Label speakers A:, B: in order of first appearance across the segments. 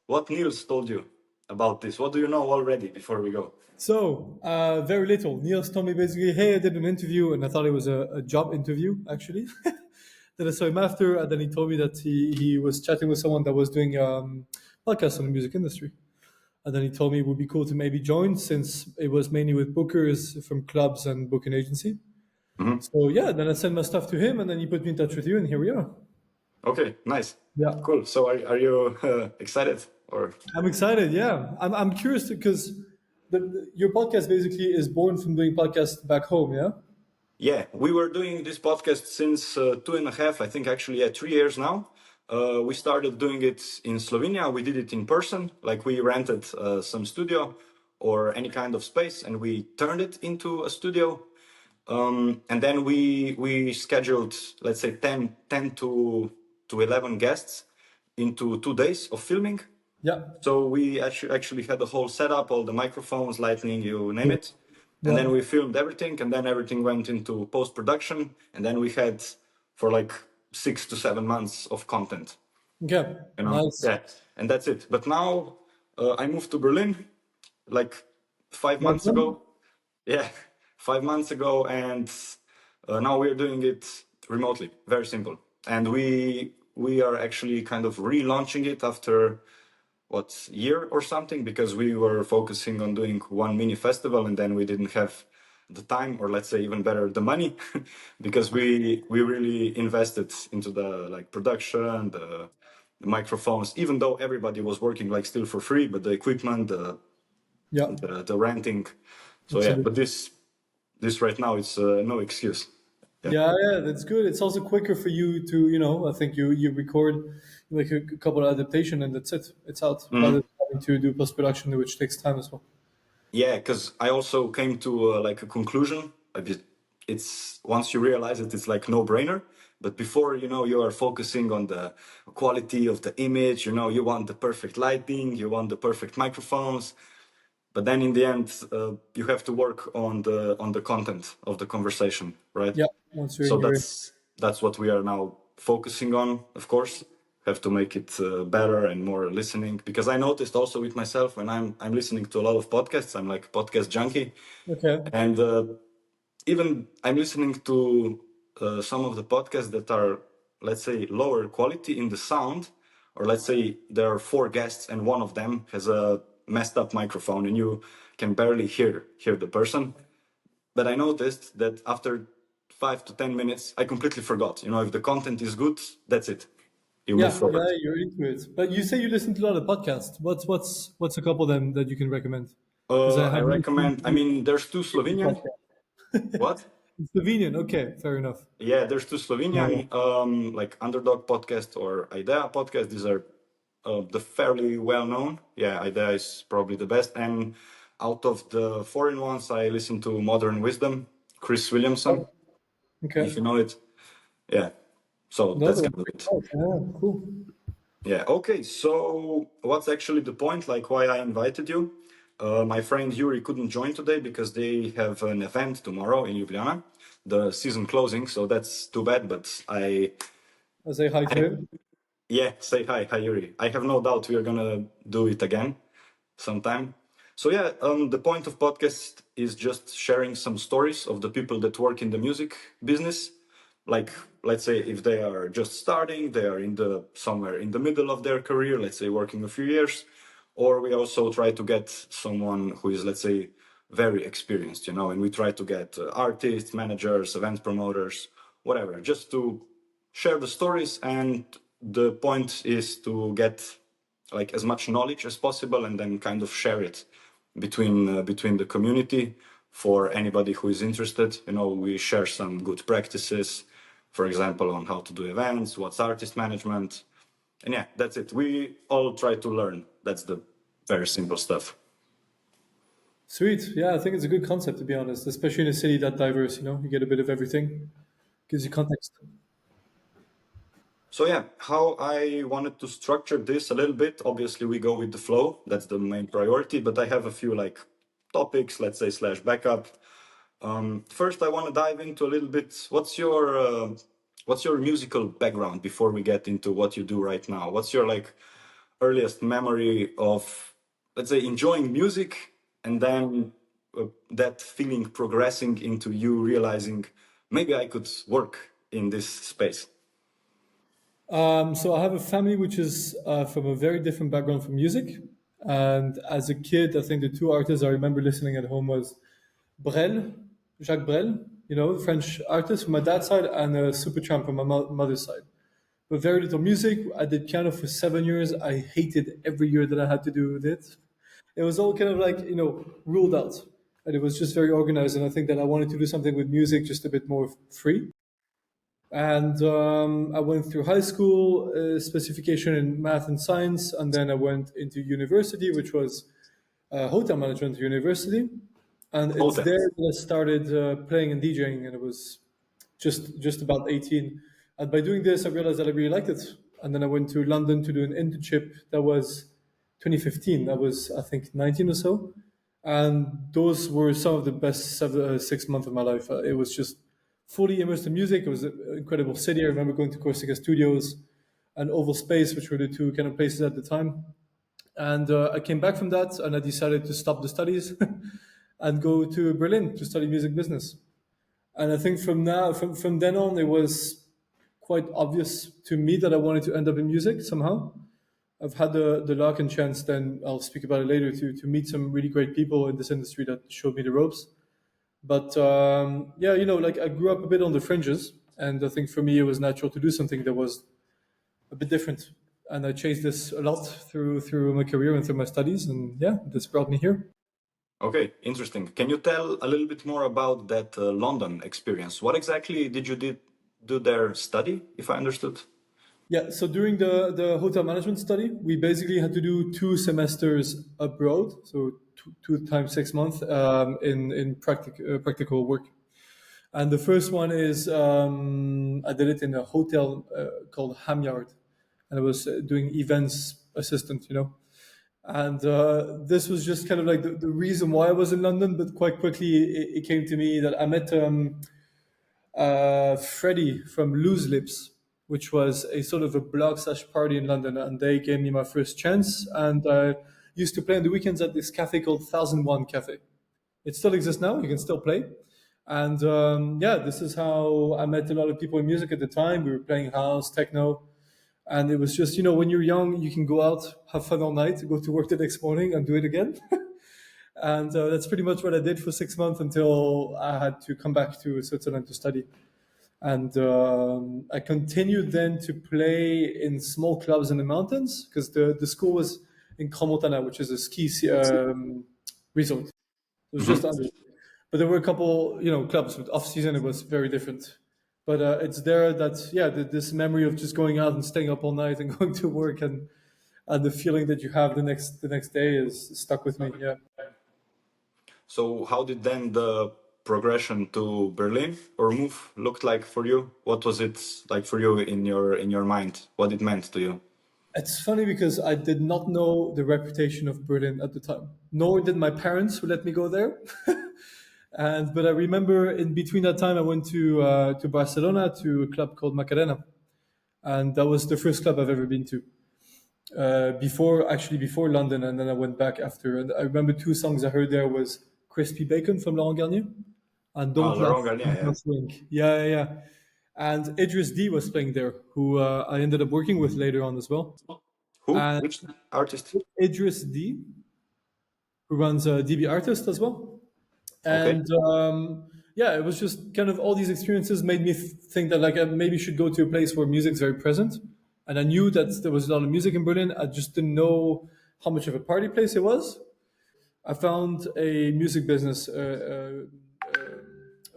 A: what Niels told you about this. What do you know already before we go?
B: So, very little. Niels told me basically, hey, I did an interview, and I thought it was a job interview, actually. Then I saw him after, and then he told me that he was chatting with someone that was doing podcasts on the music industry. And then he told me it would be cool to maybe join since it was mainly with bookers from clubs and booking agency.
A: Mhm.
B: So, yeah, then I sent my stuff to him, and then he put me in touch with you, and here we are.
A: Okay, nice.
B: Yeah.
A: Cool. So are you excited or?
B: I'm excited. Yeah, I'm curious because your podcast basically is born from doing podcasts back home. Yeah.
A: Yeah, we were doing this podcast since 2.5, I think actually, 3 years now. We started doing it in Slovenia. We did it in person, like we rented some studio or any kind of space, and we turned it into a studio. And then we scheduled, let's say, 10 to 11 guests into 2 days of filming.
B: Yeah.
A: So we actually had the whole setup, all the microphones, lighting, you name it. And then we filmed everything, and then everything went into post-production. And then we had for like 6 to 7 months of content.
B: Okay. Nice.
A: Yeah, and that's it. But now I moved to Berlin like 5 months ago. Yeah, 5 months ago, and now we're doing it remotely. Very simple. And we are actually kind of relaunching it after year or something, because we were focusing on doing one mini festival, and then we didn't have the time, or let's say even better, the money, because we really invested into the like production, the microphones, even though everybody was working like still for free, but the equipment, the renting. So yeah, but this right now it's no excuse.
B: Yeah, that's good. It's also quicker for you to, I think you record like a couple of adaptation and that's it. It's out rather than having to do post production, which takes time as well.
A: Yeah, because I also came to like a conclusion. It's once you realize it, it's like no brainer. But before, you are focusing on the quality of the image. You want the perfect lighting, you want the perfect microphones. But then in the end, you have to work on the content of the conversation, right?
B: Yeah, once you're
A: So
B: in your
A: that's what we are now focusing on. Of course, have to make it better and more listening, because I noticed also with myself when I'm listening to a lot of podcasts. I'm like a podcast junkie,
B: okay.
A: and even I'm listening to some of the podcasts that are, let's say, lower quality in the sound, or let's say there are four guests and one of them has a messed up microphone and you can barely hear the person. But I noticed that after 5 to 10 minutes, I completely forgot. If the content is good, that's it. You move forward.
B: Yeah, you're into it. But you say you listen to a lot of podcasts. What's a couple then that you can recommend? Because I
A: I
B: have
A: recommend. I mean, there's two Slovenian. What?
B: Slovenian. Okay, fair enough.
A: Yeah, there's two Slovenian, like Underdog podcast or Idea podcast. These are the fairly well known. Yeah, Idea is probably the best. And out of the foreign ones, I listen to Modern Wisdom, Chris Williamson,
B: Okay.
A: if you know it. Yeah, so
B: No,
A: that's kind of it.
B: yeah, cool.
A: Yeah, okay. So what's actually the point, like why I invited you? My friend Jurij couldn't join today because they have an event tomorrow in Ljubljana, the season closing. So that's too bad, but
B: I'll say hi to him.
A: yeah, say hi. Hi, Jurij. I have no doubt we are gonna do it again sometime. So yeah, the point of podcast is just sharing some stories of the people that work in the music business. Like, let's say if they are just starting, they are somewhere in the middle of their career, let's say working a few years, or we also try to get someone who is, let's say, very experienced, and we try to get artists, managers, event promoters, whatever, just to share the stories. And the point is to get like as much knowledge as possible and then kind of share it between the community for anybody who is interested. We share some good practices, for example, on how to do events, what's artist management. And yeah, that's it. We all try to learn. That's the very simple stuff.
B: Sweet. Yeah, I think it's a good concept to be honest, especially in a city that diverse. You get a bit of everything. Gives you context.
A: So yeah, how I wanted to structure this a little bit. Obviously, we go with the flow. That's the main priority. But I have a few like topics, let's say, slash backup. First, I want to dive into a little bit. What's your musical background before we get into what you do right now? What's your like earliest memory of, let's say, enjoying music and then that feeling progressing into you realizing maybe I could work in this space?
B: So I have a family which is from a very different background from music. And as a kid, I think the two artists I remember listening at home was Brel, Jacques Brel, the French artist from my dad's side, and Supertramp from my mother's side. But very little music. I did piano for 7 years. I hated every year that I had to do it. It was all kind of like, ruled out. And it was just very organized. And I think that I wanted to do something with music just a bit more free. And I went through high school, specification in math and science, and then I went into university, which was hotel management university. And it's
A: Hotel.
B: there that I started playing and DJing, and it was just about 18. And by doing this, I realized that I really liked it. And then I went to London to do an internship. That was 2015. That was, I think, 19 or so. And those were some of the best 6 months of my life. It was just fully immersed in music. It was an incredible city. I remember going to Corsica Studios and Oval Space, which were the two kind of places at the time. And I came back from that and I decided to stop the studies and go to Berlin to study music business. And I think from then on, it was quite obvious to me that I wanted to end up in music somehow. I've had the luck and chance, then I'll speak about it later, to meet some really great people in this industry that showed me the ropes. But yeah, like I grew up a bit on the fringes, and I think for me it was natural to do something that was a bit different. And I chased this a lot through my career and through my studies, and yeah, this brought me here.
A: Okay, interesting. Can you tell a little bit more about that London experience? What exactly did you do there study, if I understood?
B: Yeah, so during the hotel management study, we basically had to do 2 semesters abroad, so two times 6 months in practical work. And the first one is I did it in a hotel called Hamyard, and I was doing events assistant. And this was just kind of like the reason why I was in London, but quite quickly it came to me that I met Freddie from Loose Lips, which was a sort of a blog/party in London, and they gave me my first chance. And I used to play on the weekends at this cafe called 1001 Cafe. It still exists now. You can still play. And yeah, this is how I met a lot of people in music at the time. We were playing house, techno. And it was just, when you're young, you can go out, have fun all night, go to work the next morning and do it again. And that's pretty much what I did for 6 months until I had to come back to Switzerland to study. And I continued then to play in small clubs in the mountains because the school was in Crans-Montana, which is a ski resort. It was just under. But there were a couple, clubs with off season. It was very different. But it's there that, yeah, this memory of just going out and staying up all night and going to work and the feeling that you have the next day is stuck with me. Yeah.
A: So how did then the progression to Berlin or move looked like for you? What was it like for you in your mind? What it meant to you?
B: It's funny because I did not know the reputation of Berlin at the time, nor did my parents who let me go there. But I remember in between that time, I went to Barcelona to a club called Macarena, and that was the first club I've ever been to. Before London, and then I went back after. And I remember 2 songs I heard there was Crispy Bacon from Laurent Garnier and Don't Laugh,
A: Laurent Garnier, yeah.
B: Wink. Yeah. And Idris D was playing there, who I ended up working with later on as well.
A: Who?
B: And
A: Which artist?
B: Idris D, who runs DB Artist as well.
A: Okay.
B: And yeah, it was just kind of all these experiences made me think that like I maybe should go to a place where music's very present. And I knew that there was a lot of music in Berlin. I just didn't know how much of a party place it was. I found a music business,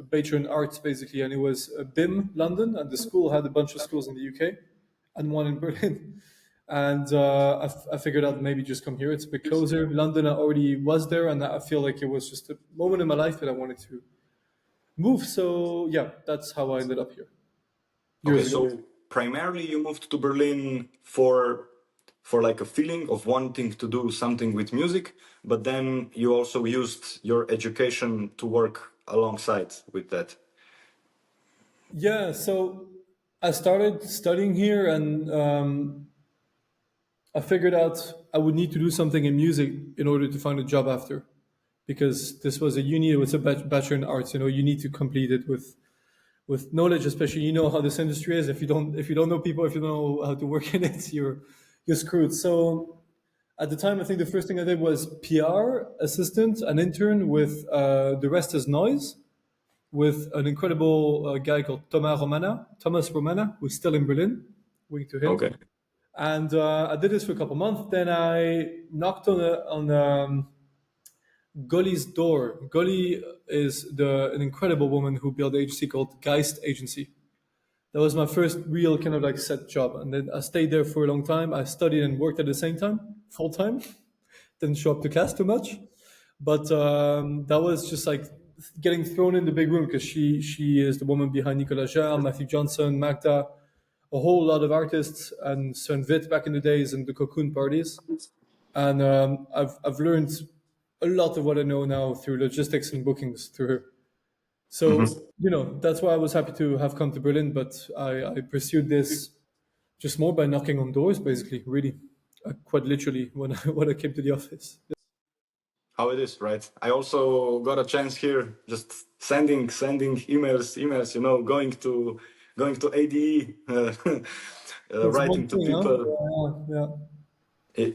B: Patron Arts basically, and it was BIM London, and the school had a bunch of schools in the UK and one in Berlin. And I figured out maybe just come here. It's a bit closer. London, I already was there, and I feel like it was just a moment in my life that I wanted to move. So yeah, that's how I ended up here.
A: Okay, so primarily you moved to Berlin for like a feeling of wanting to do something with music, but then you also used your education to work alongside with that.
B: Yeah, so I started studying here, and I figured out I would need to do something in music in order to find a job after, because this was a uni, it was a bachelor in arts. You need to complete it with knowledge, especially how this industry is. If you don't know people, if you don't know how to work in it, you're screwed. So at the time, I think the first thing I did was PR assistant, an intern with The Rest is Noise, with an incredible guy called Thomas Romana, who's still in Berlin. Wink to him.
A: Okay.
B: And I did this for a couple months. Then I knocked on Gully's door. Gully is an incredible woman who built an agency called Geist Agency. That was my first real kind of like set job. And then I stayed there for a long time. I studied and worked at the same time, full time. Didn't show up to class too much. But that was just like getting thrown in the big room, because she is the woman behind Nicolas Jarre, Matthew Johnson, Magda, a whole lot of artists, and Sven back in the days, and the Cocoon parties. And I've learned a lot of what I know now through logistics and bookings through her. So, that's why I was happy to have come to Berlin, but I pursued this just more by knocking on doors, basically, really, quite literally, when I came to the office.
A: How it is, right? I also got a chance here, just sending emails, going to ADE, writing to people.
B: Huh? Yeah.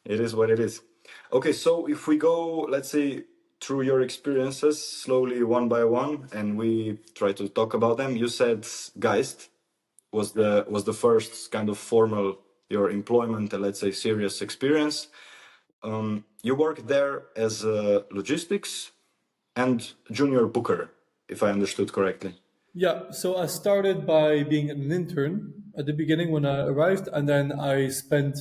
A: It is what it is. Okay, so if we go, let's say, through your experiences slowly, one by one, and we try to talk about them. You said Geist was the first kind of formal your employment and, let's say, serious experience. You worked there as a logistics and junior booker, if I understood correctly.
B: Yeah, so I started by being an intern at the beginning when I arrived, and then I spent,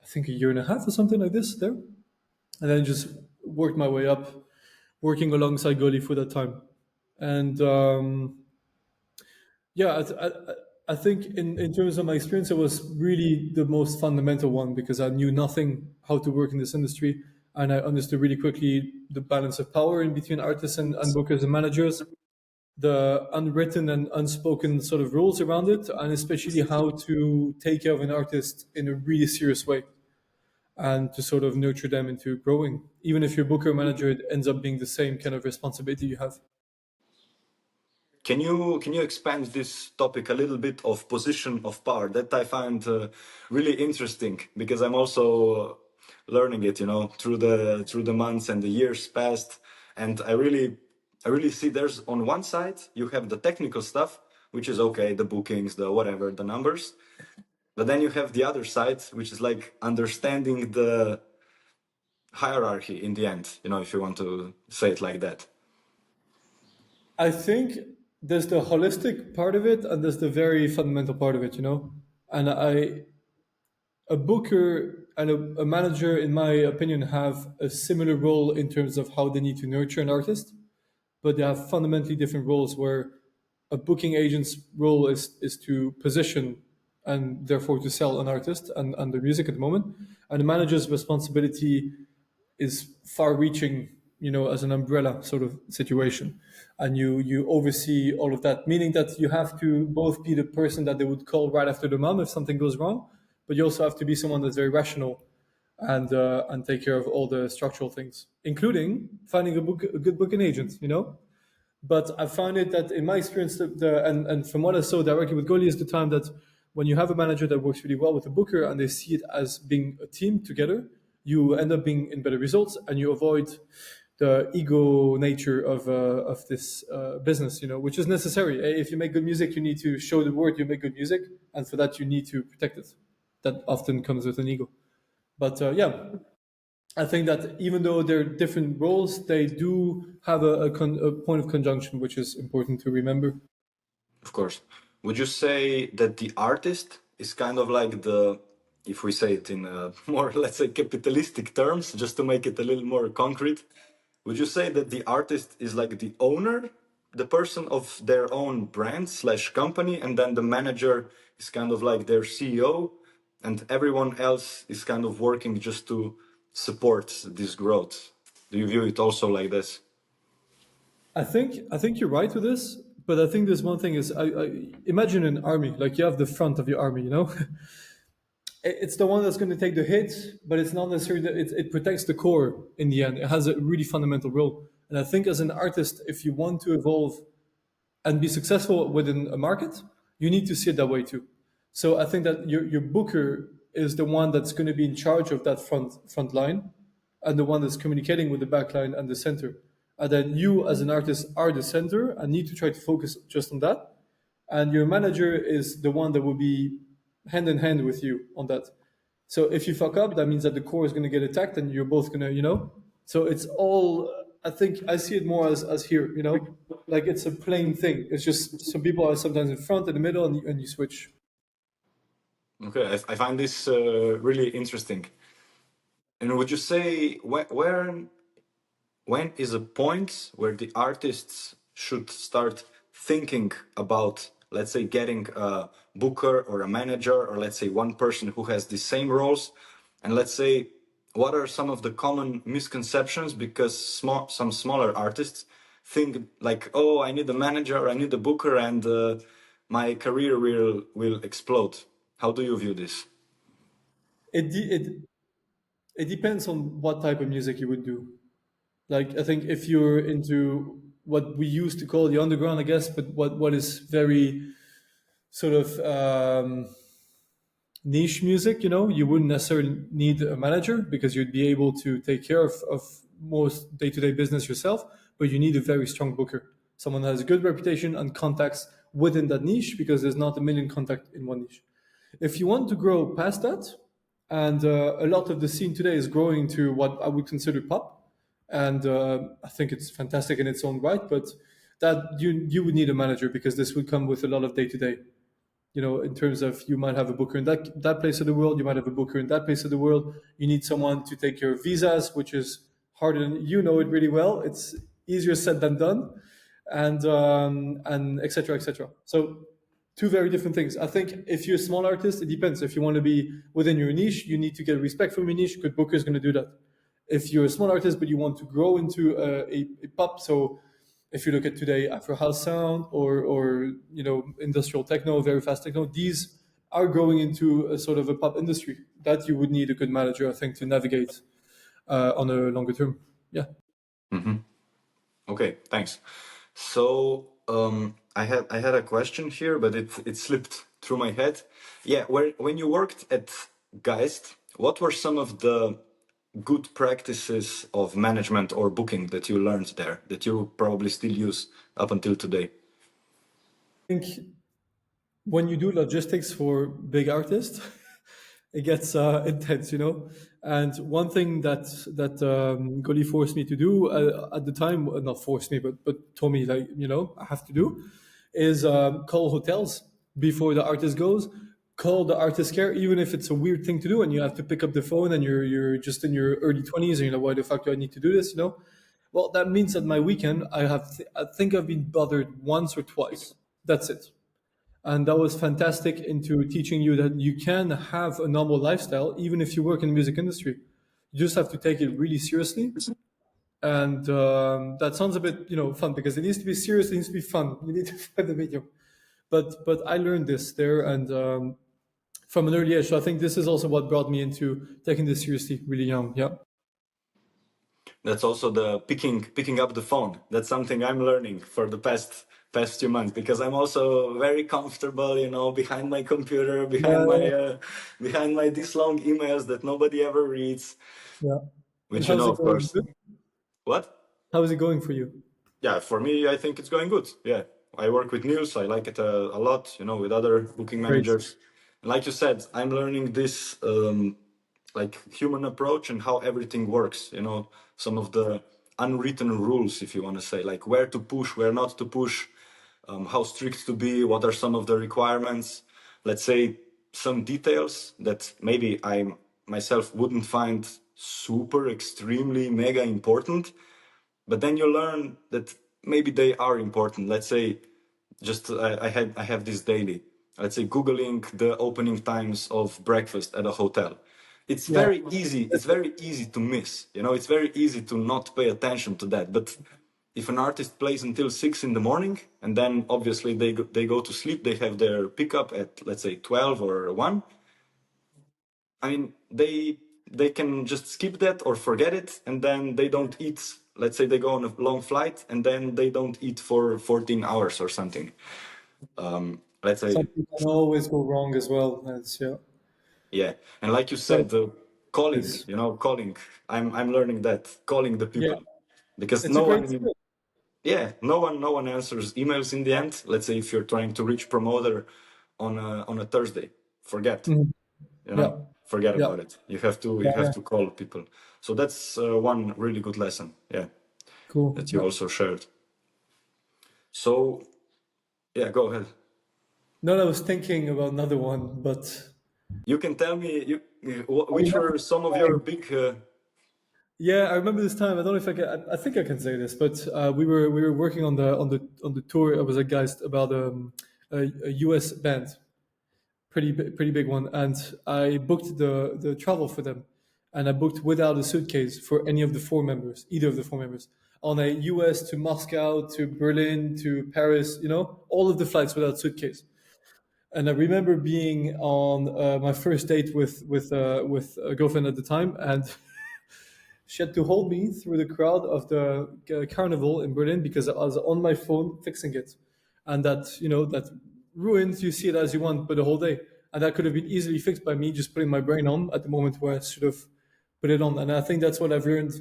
B: I think, a year and a half or something like this there, and then just worked my way up, working alongside Goli for that time. And yeah, I think in terms of my experience, it was really the most fundamental one, because I knew nothing how to work in this industry, and I understood really quickly the balance of power in between artists and bookers and managers, the unwritten and unspoken sort of rules around it, and especially how to take care of an artist in a really serious way and to sort of nurture them into growing. Even if you're booker or manager, it ends up being the same kind of responsibility you have.
A: Can you expand this topic a little bit of position of power that I find really interesting, because I'm also learning it, through the months and the years past, and I really see there's on one side you have the technical stuff, which is okay, the bookings, the whatever, the numbers, but then you have the other side, which is like understanding the hierarchy in the end, if you want to say it like that.
B: I think there's the holistic part of it, and there's the very fundamental part of it, And a booker and a manager, in my opinion, have a similar role in terms of how they need to nurture an artist, but they have fundamentally different roles, where a booking agent's role is to position and therefore to sell an artist and their music at the moment. And the manager's responsibility is far reaching, as an umbrella sort of situation. And you oversee all of that, meaning that you have to both be the person that they would call right after the mom if something goes wrong, but you also have to be someone that's very rational and take care of all the structural things, including finding a good booking agent, But I found it that in my experience, and from what I saw directly with Goli, is the time that when you have a manager that works really well with a booker and they see it as being a team together, you end up being in better results, and you avoid the ego nature of this business, which is necessary. If you make good music, you need to show the world you make good music, and for that you need to protect it. That often comes with an ego. But yeah, I think that even though they're different roles, they do have a point of conjunction, which is important to remember.
A: Of course. Would you say that the artist is kind of like if we say it in more, let's say, capitalistic terms, just to make it a little more concrete, would you say that the artist is like the owner, the person of their own brand / company, and then the manager is kind of like their CEO, and everyone else is kind of working just to support this growth? Do you view it also like this?
B: I think you're right with this, but I think there's one thing is I imagine an army, like you have the front of your army, It's the one that's going to take the hit, but it's not necessarily that it protects the core in the end. It has a really fundamental role. And I think as an artist, if you want to evolve and be successful within a market, you need to see it that way too. So I think that your booker is the one that's going to be in charge of that front line and the one that's communicating with the back line and the center. And then you as an artist are the center and need to try to focus just on that. And your manager is the one that will be hand in hand with you on that. So if you fuck up, that means that the core is going to get attacked and you're both going to, So it's all, I think I see it more as here, like it's a plain thing. It's just some people are sometimes in front, in the middle, and you switch.
A: Okay, I find this really interesting. And would you say when is a point where the artists should start thinking about, let's say, getting a booker or a manager, or let's say one person who has the same roles? And let's say, what are some of the common misconceptions? Because some smaller artists think like, oh, I need a manager, I need a booker, and my career will explode. How do you view this?
B: It, de- it, it depends on what type of music you would do. Like, I think if you're into what we used to call the underground, I guess, but what is very sort of niche music, you wouldn't necessarily need a manager because you'd be able to take care of most day-to-day business yourself, but you need a very strong booker, someone that has a good reputation and contacts within that niche because there's not a million contacts in one niche. If you want to grow past that, and a lot of the scene today is growing to what I would consider pop, and I think it's fantastic in its own right, but that you would need a manager because this would come with a lot of day-to-day, in terms of you might have a booker in that place of the world, you might have a booker in that place of the world. You need someone to take care of visas, which is harder than you know it really well. It's easier said than done, and etc. etc. So two very different things. I think if you're a small artist, it depends. If you want to be within your niche, you need to get respect from your niche. Good booker is going to do that. If you're a small artist but you want to grow into a pop, so if you look at today Afro House sound or industrial techno, very fast techno, these are growing into a sort of a pop industry that you would need a good manager, I think, to navigate on a longer term. Yeah.
A: Mm-hmm. Okay, thanks. So I had a question here, but it slipped through my head. Yeah, when you worked at Geist, what were some of the good practices of management or booking that you learned there that you probably still use up until today?
B: I think when you do logistics for big artists, it gets intense. And one thing that Goli forced me to do at the time, not forced me, but told me like I have to do, is call hotels before the artist goes. Call the artist care, even if it's a weird thing to do, and you have to pick up the phone, and you're just in your early 20s, and you're like, why the fuck do I need to do this? Well, that means that my weekend, I think I've been bothered once or twice. That's it. And that was fantastic into teaching you that you can have a normal lifestyle even if you work in the music industry. You just have to take it really seriously. And that sounds a bit fun because it needs to be serious, it needs to be fun. You need to find the medium. But I learned this there, and from an early age. So I think this is also what brought me into taking this seriously really young. Yeah.
A: That's also the picking up the phone. That's something I'm learning for the past 2 months because I'm also very comfortable, behind my computer, behind my this long emails that nobody ever reads,
B: Yeah. And
A: which
B: how's it
A: of
B: going?
A: course.
B: Good?
A: What?
B: How is it going for you?
A: Yeah, for me, I think it's going good. Yeah, I work with news. I like it a lot, with other booking
B: Great.
A: managers. And like you said, I'm learning this like human approach and how everything works. Some of the unwritten rules, if you want to say, like where to push, where not to push, how strict to be, what are some of the requirements. Let's say some details that maybe I myself wouldn't find super extremely mega important, but then you learn that maybe they are important. Let's say just I have this daily, let's say googling the opening times of breakfast at a hotel. It's
B: Yeah.
A: very easy to miss, it's very easy to not pay attention to that. But if an artist plays until 6 in the morning and then obviously they go to sleep, they have their pickup at, let's say, 12 or 1, I mean, they can just skip that or forget it, and then they don't eat. Let's say they go on a long flight, and then they don't eat for 14 hours or something. Let's say,
B: Something can always go wrong as well.
A: yeah. And like you
B: But
A: said, the calling,
B: it's
A: calling. I'm learning that calling the
B: yeah,
A: people because
B: it's a
A: no
B: great
A: one,
B: skill.
A: yeah, no one answers emails in the end. Let's say if you're trying to reach promoter on a Thursday, forget.
B: Mhm.
A: you
B: Yeah,
A: know Forget
B: yeah,
A: about it. You have to
B: yeah, yeah.
A: call people. So that's one really good lesson, yeah,
B: Cool.
A: that you
B: Yeah.
A: also shared. So yeah, go ahead.
B: No, I was thinking about another one, but
A: You can tell me
B: I
A: which
B: remember
A: were some of
B: this
A: your
B: time.
A: big
B: Yeah, I remember this time. I don't know if I can. I think I can say this, but we were working on the tour. I was a guest about a US band, pretty big one, and I booked the travel for them, and I booked without a suitcase for any of the four members, either of the four members, on a US to Moscow to Berlin to Paris. All of the flights without suitcase. And I remember being on my first date with a girlfriend at the time, and she had to hold me through the crowd of the carnival in Berlin because I was on my phone fixing it, and that ruins. You see it as you want, but the whole day, and that could have been easily fixed by me just putting my brain on at the moment where I should have put it on. And I think that's what I've learned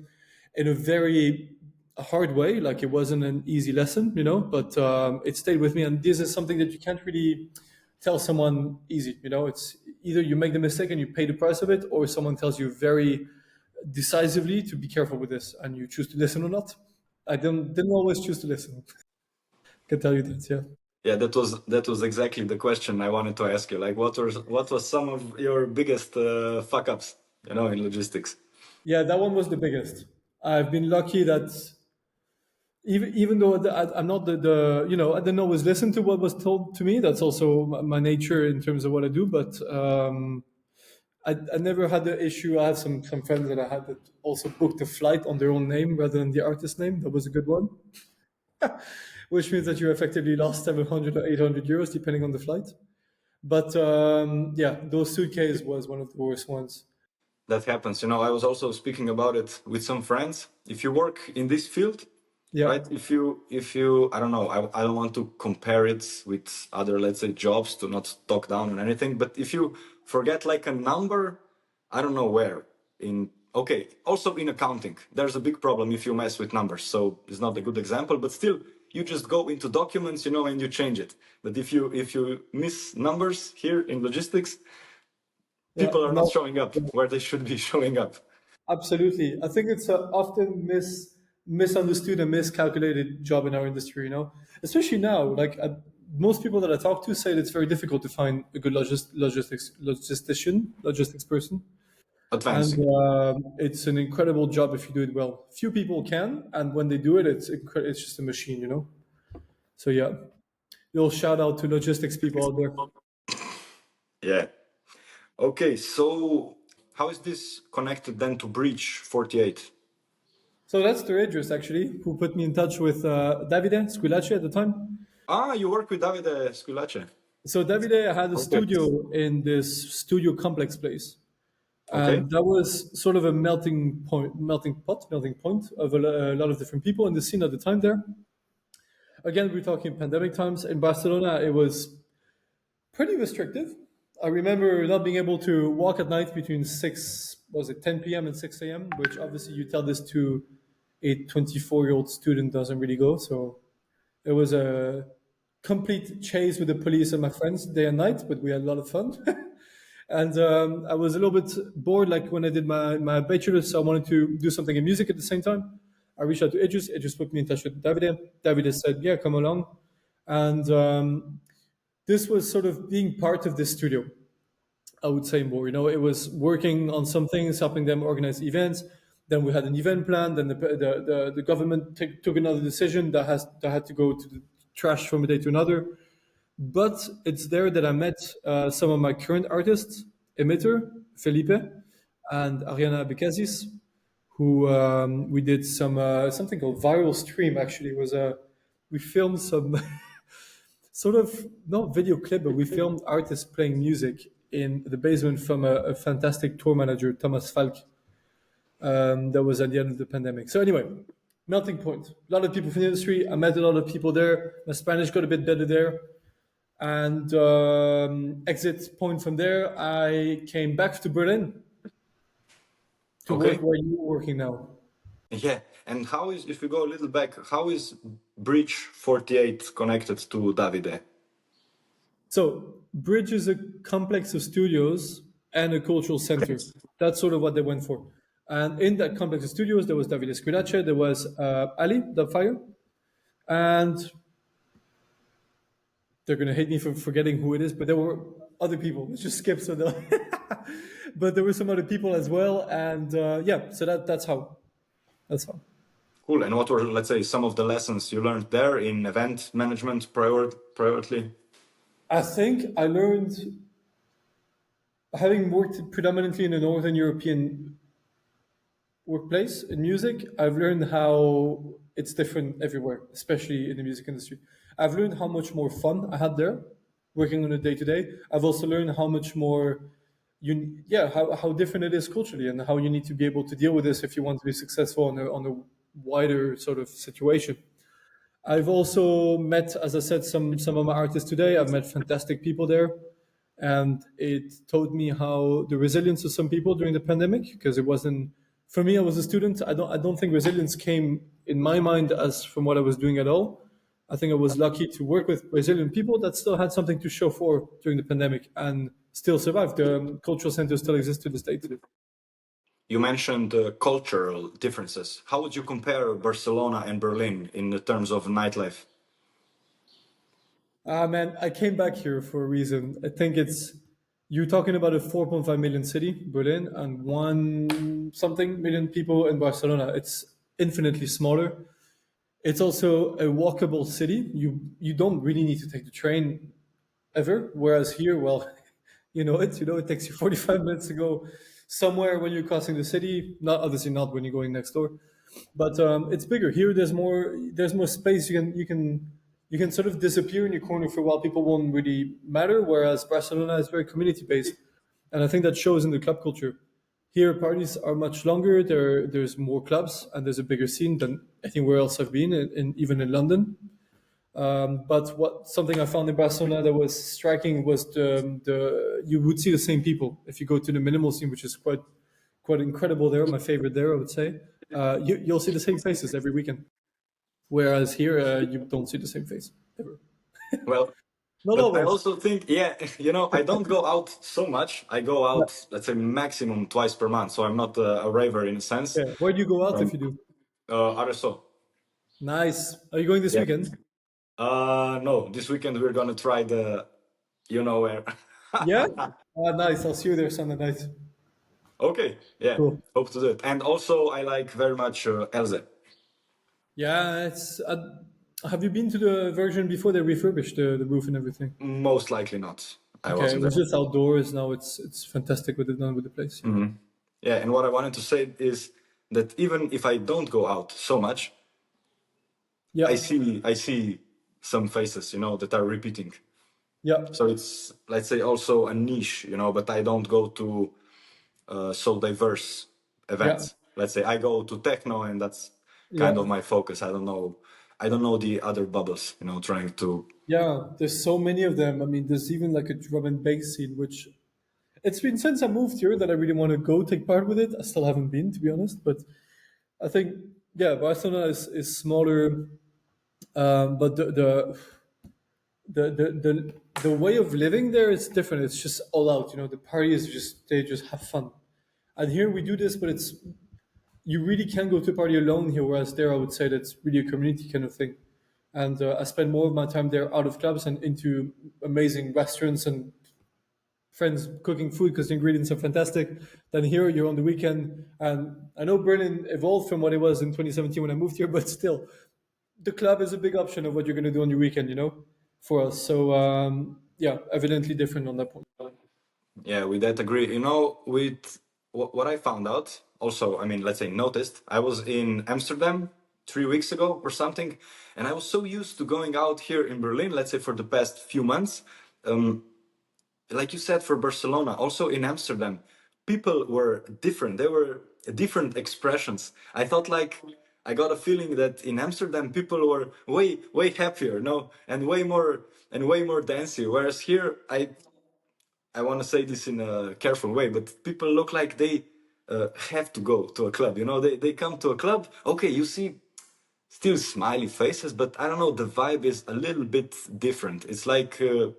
B: in a very hard way. Like it wasn't an easy lesson, but it stayed with me. And this is something that you can't really tell someone easy. It's either you make the mistake and you pay the price of it, or someone tells you very decisively to be careful with this, and you choose to listen or not. I didn't always choose to listen. I can tell you that, yeah.
A: Yeah, that was exactly the question I wanted to ask you. Like, what was some of your biggest fuck ups, in logistics?
B: Yeah, that one was the biggest. I've been lucky that even though I'm not I didn't always listen to what was told to me. That's also my nature in terms of what I do. But I never had the issue. I have some friends that I had that also booked a flight on their own name rather than the artist name. That was a good one, which means that you effectively lost 700 or 800 euros depending on the flight. But yeah, those suitcase was one of the worst ones.
A: That happens. I was also speaking about it with some friends. If you work in this field,
B: Yeah,
A: right? If you I don't know, I don't want to compare it with other, let's say, jobs, to not talk down on anything, but if you forget like a number, I don't know where, in okay, also in accounting there's a big problem if you mess with numbers, so it's not a good example, but still you just go into documents, and you change it. But if you miss numbers here in logistics,
B: yeah,
A: people are not
B: no,
A: showing up where they should be showing up.
B: absolutely. I think it's a often misunderstood and miscalculated job in our industry. Especially now. Like most people that I talk to say that it's very difficult to find a good logistics person, and
A: Advancing.
B: it's an incredible job if you do it well. Few people can, and when they do it, it's just a machine. So yeah, little shout out to logistics people out there.
A: Yeah. Okay, so how is this connected then to Breach 48?
B: So that's the Idris actually who put me in touch with Davide Squillace at the time.
A: Ah, you work with Davide Squillace.
B: So Davide had a
A: Okay.
B: studio in this studio complex place,
A: Okay.
B: and that was sort of a melting point of a lot of different people in the scene at the time there. Again, we're talking pandemic times in Barcelona. It was pretty restrictive. I remember not being able to walk at night between 10 p.m. and 6 a.m., which obviously you tell this to a 24-year-old student doesn't really go. So it was a complete chase with the police and my friends day and night, but we had a lot of fun. And I was a little bit bored, like when I did my bachelor's, so I wanted to do something in music at the same time. I reached out to Idris. Idris put me in touch with Davide. Davide said, yeah, come along. And this was sort of being part of this studio, I would say more. It was working on some things, helping them organize events. Then we had an event plan. Then the government took another decision that had to go to the trash from a day to another. But it's there that I met some of my current artists, Emitter, Felipe, and Ariana Bekazis, who we did something called viral stream. Actually, it was we filmed some sort of not video clip, but we filmed artists playing music in the basement from a fantastic tour manager, Thomas Falk. That was at the end of the pandemic. So anyway, melting point. A lot of people from the industry. I met a lot of people there. My Spanish got a bit better there. And exit point from there, I came back to Berlin to work where you're working now.
A: Yeah, and how is, if we go a little back, how is Bridge 48 connected to Davide?
B: So Bridge is a complex of studios and a cultural center. That's sort of what they went for. And in that complex of studios, there was Davide Squillace, there was Ali Dubfire, and they're going to hate me for forgetting who it is, but there were other people. Let's just skip. But there were some other people as well. And yeah, so that's how. That's how.
A: Cool. And what were, let's say, some of the lessons you learned there in event management privately?
B: I think I learned, having worked predominantly in a Northern European workplace in music, I've learned how it's different everywhere, especially in the music industry. I've learned how much more fun I had there, working on a day-to-day. I've also learned how much more, how different it is culturally, and how you need to be able to deal with this if you want to be successful on a wider sort of situation. I've also met, as I said, some of my artists today. I've met fantastic people there, and it taught me how the resilience of some people during the pandemic, because it wasn't, for me, I was a student. I don't think resilience came in my mind as from what I was doing at all. I think I was lucky to work with resilient people that still had something to show for during the pandemic and still survived. The cultural center still exists to this day today.
A: You mentioned cultural differences. How would you compare Barcelona and Berlin in the terms of nightlife?
B: Man, I came back here for a reason. I think you're talking about a 4.5 million city, Berlin, and 1 something million people in Barcelona. It's infinitely smaller. It's also a walkable city. You don't really need to take the train ever. Whereas here, well, it takes you 45 minutes to go somewhere when you're crossing the city. Obviously not when you're going next door, but it's bigger. Here, there's more space. You can sort of disappear in your corner for a while. People won't really matter. Whereas Barcelona is very community based, and I think that shows in the club culture. Here, parties are much longer. There's more clubs, and there's a bigger scene than anywhere else I've been, even in London. But something I found in Barcelona that was striking was you would see the same people if you go to the minimal scene, which is quite incredible there. My favorite there, I would say. You'll see the same faces every weekend, whereas here you don't see the same face ever.
A: Well, I also think, I don't go out so much. I go out, let's say, maximum twice per month. So I'm not a raver in a sense.
B: Yeah. Where do you go out if you do?
A: RSO.
B: Nice. Are you going this weekend?
A: No, this weekend we're gonna try the, where.
B: Yeah. Nice. I'll see you there Sunday night.
A: Okay. Yeah. Cool. Hope to do it. And also, I like very much Elze.
B: Yeah, it's. Have you been to the version before they refurbished the roof and everything?
A: Most likely not.
B: It was just outdoors. Now it's fantastic what they've done with the place.
A: Mm-hmm. Yeah, and what I wanted to say is that even if I don't go out so much, I see some faces, that are repeating.
B: Yeah.
A: So it's, let's say, also a niche, but I don't go to so diverse events. Yeah. Let's say I go to techno, and that's kind of my focus. I don't know the other bubbles, trying to.
B: Yeah, there's so many of them. I mean, there's even like a drum and bass scene, which it's been since I moved here that I really want to go take part with it. I still haven't been, to be honest, but I think Barcelona is smaller, but the way of living there is different. It's just all out. The parties they just have fun, and here we do this, but you really can't go to a party alone here. Whereas there, I would say that's really a community kind of thing. And I spend more of my time there out of clubs and into amazing restaurants and friends cooking food because the ingredients are fantastic. Then here you're on the weekend. And I know Berlin evolved from what it was in 2017 when I moved here, but still, the club is a big option of what you're going to do on your weekend, for us. So, evidently different on that point.
A: Yeah, with that agree. With what I found out, also, let's say noticed, I was in Amsterdam 3 weeks ago or something, and I was so used to going out here in Berlin, let's say for the past few months, like you said, for Barcelona, also in Amsterdam, people were different. There were different expressions. I thought like I got a feeling that in Amsterdam people were way happier, no, and way more dancey. Whereas here, I want to say this in a careful way, but people look like they have to go to a club. You know, they come to a club. Okay, you see still smiley faces, but I don't know. The vibe is a little bit different. It's like you